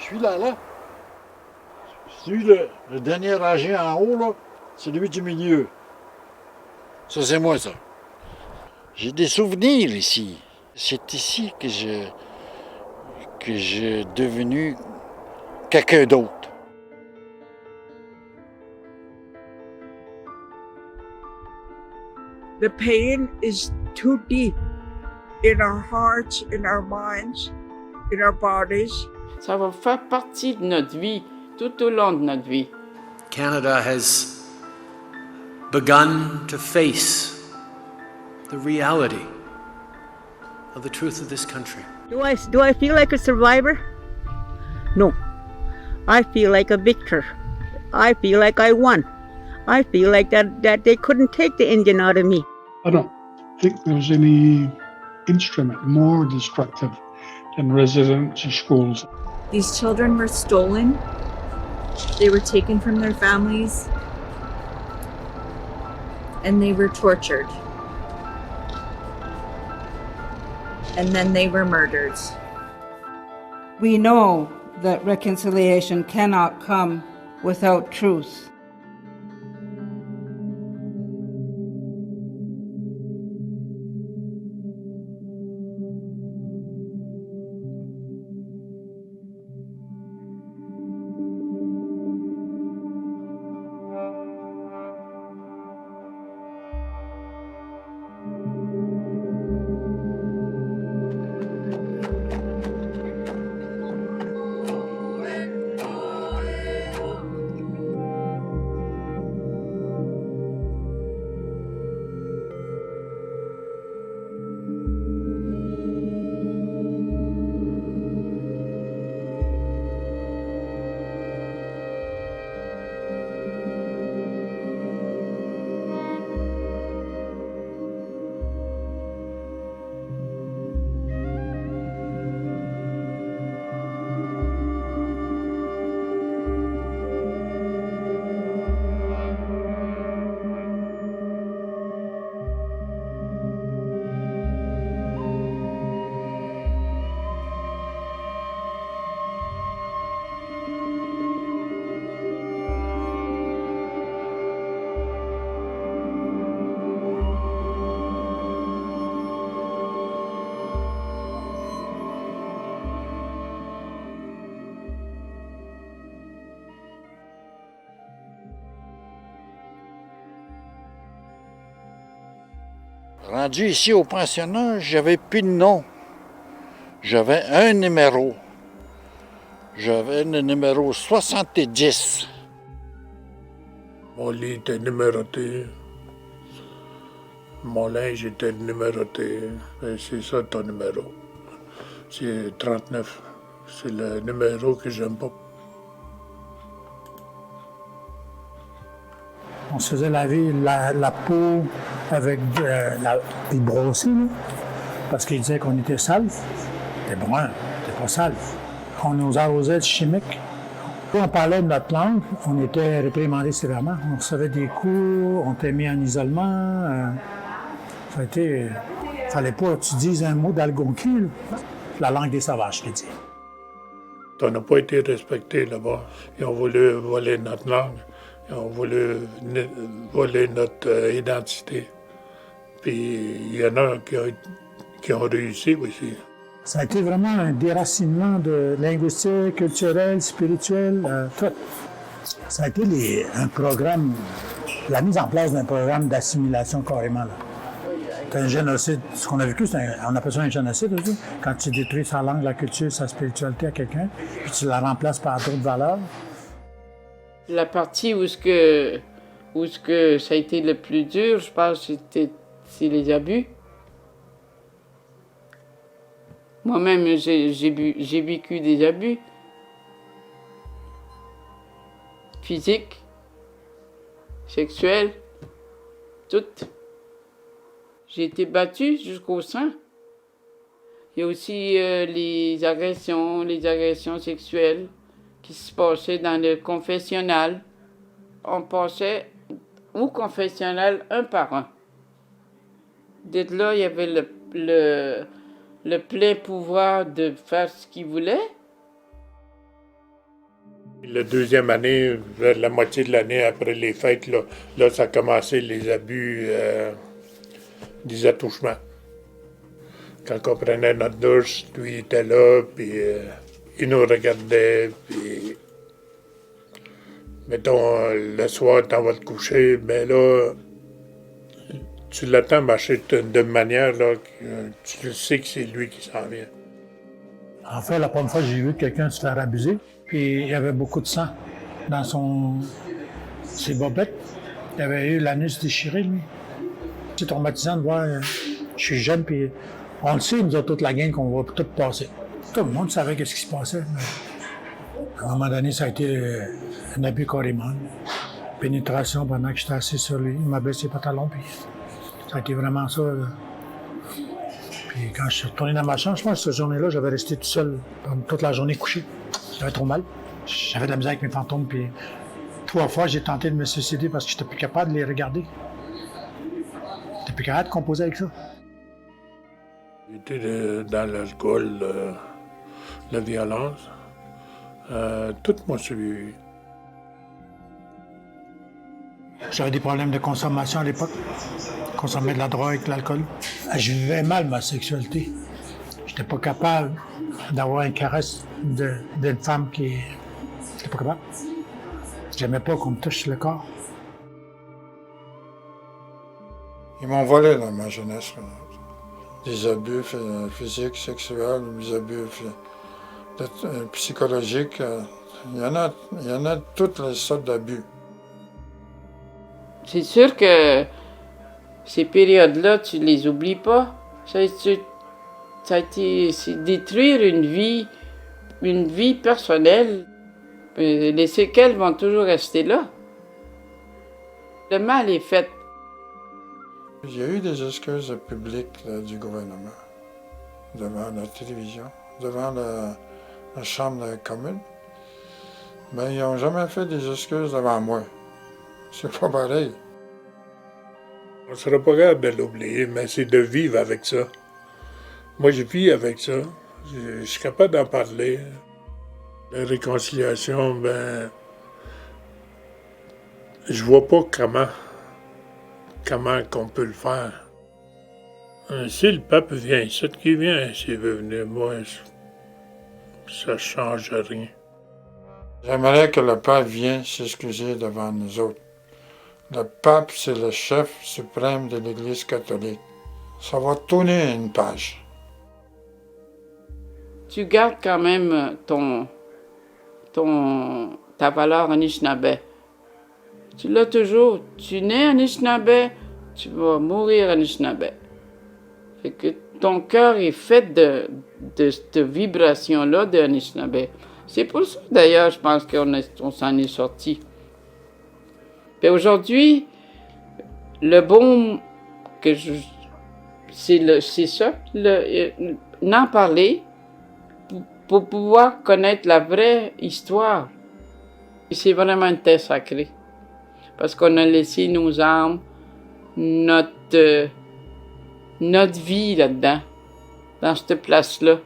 Celui-là, là, le dernier rangé en haut, là, c'est lui du milieu. Ça, c'est moi, ça. J'ai des souvenirs ici. C'est ici que je devenu quelqu'un d'autre. The pain is too deep in our hearts, in our minds, in our bodies. Ça va faire partie de notre vie, tout au long de notre vie. Canada has begun to face the reality of the truth of this country. Do I feel like a survivor? No. I feel like a victor. I feel like I won. I feel like that they couldn't take the Indian out of me. I don't think there's any instrument more destructive than residential schools. These children were stolen. They were taken from their families. And they were tortured. And then they were murdered. We know that reconciliation cannot come without truth. Rendu ici au pensionnat, j'avais plus de nom. J'avais un numéro. J'avais le numéro 70. Mon lit était numéroté. Mon linge était numéroté. Et c'est ça ton numéro. C'est 39. C'est le numéro que j'aime pas. On se faisait laver la peau avec des brossés, là, parce qu'ils disaient qu'on était sale. C'était brun, c'était pas sale. On nous arrosait de chimiques. Quand on parlait de notre langue, on était réprimandés sévèrement. On recevait des coups, on était mis en isolement. Fallait pas que tu dises un mot d'algonquin. La langue des sauvages, je te dis. On n'a pas été respectés là-bas. Ils ont voulu voler notre langue. Ils ont voulu voler notre identité. Puis il y en a qui ont réussi aussi. Ça a été vraiment un déracinement de linguistique, culturel, spirituel, tout. Ça a été la mise en place d'un programme d'assimilation carrément. Là. C'est un génocide. Ce qu'on a vécu, on appelle ça un génocide aussi. Quand tu détruis sa langue, la culture, sa spiritualité à quelqu'un, puis tu la remplaces par d'autres valeurs. La partie où ce que ça a été le plus dur, je pense, c'est les abus. Moi-même, j'ai vécu des abus physiques, sexuels, tout. J'ai été battue jusqu'au sang. Il y a aussi les agressions sexuelles qui se passaient dans le confessionnal. On passait au confessionnal un par un. D'être là, il y avait le plein pouvoir de faire ce qu'il voulait. La deuxième année, vers la moitié de l'année après les fêtes, là ça a commencé les abus des attouchements. Quand on prenait notre douche, lui il était là, puis il nous regardait, puis mettons, le soir, t'en vas te coucher, ben là, tu l'attends marcher d'une manière, là, que tu sais que c'est lui qui s'en vient. En fait, la première fois que j'ai vu quelqu'un se faire abuser, puis il y avait beaucoup de sang dans ses bobettes. Il avait eu l'anus déchiré, lui. C'est traumatisant de voir, je suis jeune, puis on le sait, nous autres, toute la gang, qu'on va tout passer. Tout le monde savait ce qui se passait. Mais à un moment donné, ça a été un abus carrément. Pénétration pendant que j'étais assis sur lui. Il m'a baissé les pantalons, puis ça a été vraiment ça. Là. Puis quand je suis retourné dans ma chambre, je pense que cette journée-là, j'avais resté tout seul pendant toute la journée couché. J'avais trop mal. J'avais de la misère avec mes fantômes, puis 3 fois, j'ai tenté de me suicider parce que j'étais plus capable de les regarder. J'étais plus capable de composer avec ça. J'étais dans l'alcool, la violence. Tout m'a suivi. J'avais des problèmes de consommation à l'époque. Je consommais de la drogue, de l'alcool. Je vivais mal ma sexualité. J'étais pas capable d'avoir une caresse d'une femme qui... J'étais pas capable. J'aimais pas qu'on me touche le corps. Ils m'ont volé dans ma jeunesse. Des abus physiques, sexuels, des abus psychologiques. Il y en a toutes les sortes d'abus. C'est sûr que ces périodes-là, tu les oublies pas. Ça a été c'est détruire une vie personnelle. Les séquelles vont toujours rester là. Le mal est fait. Il y a eu des excuses publiques là, du gouvernement, devant la télévision, devant la Chambre de commune. Mais ils n'ont jamais fait des excuses devant moi. C'est pas pareil. On ne sera pas capable de l'oublier, mais c'est de vivre avec ça. Moi, je vis avec ça. Je suis capable d'en parler. La réconciliation, ben... Je vois pas comment qu'on peut le faire. Si le pape vient, c'est qui vient, s'il veut venir, moi, ça change rien. J'aimerais que le pape vienne s'excuser devant nous autres. Le pape, c'est le chef suprême de l'Église catholique. Ça va tourner une page. Tu gardes quand même ta valeur Anishinaabe. Tu l'as toujours. Tu nais Anishinaabe, tu vas mourir Anishinaabe. Fait que ton cœur est fait de cette vibration-là de Anishinaabe. C'est pour ça, d'ailleurs, je pense qu'on s'en est sorti. Puis aujourd'hui, le bon que c'est ça, n'en parler pour pouvoir connaître la vraie histoire. C'est vraiment une terre sacrée. Parce qu'on a laissé nos âmes, notre vie là-dedans, dans cette place-là.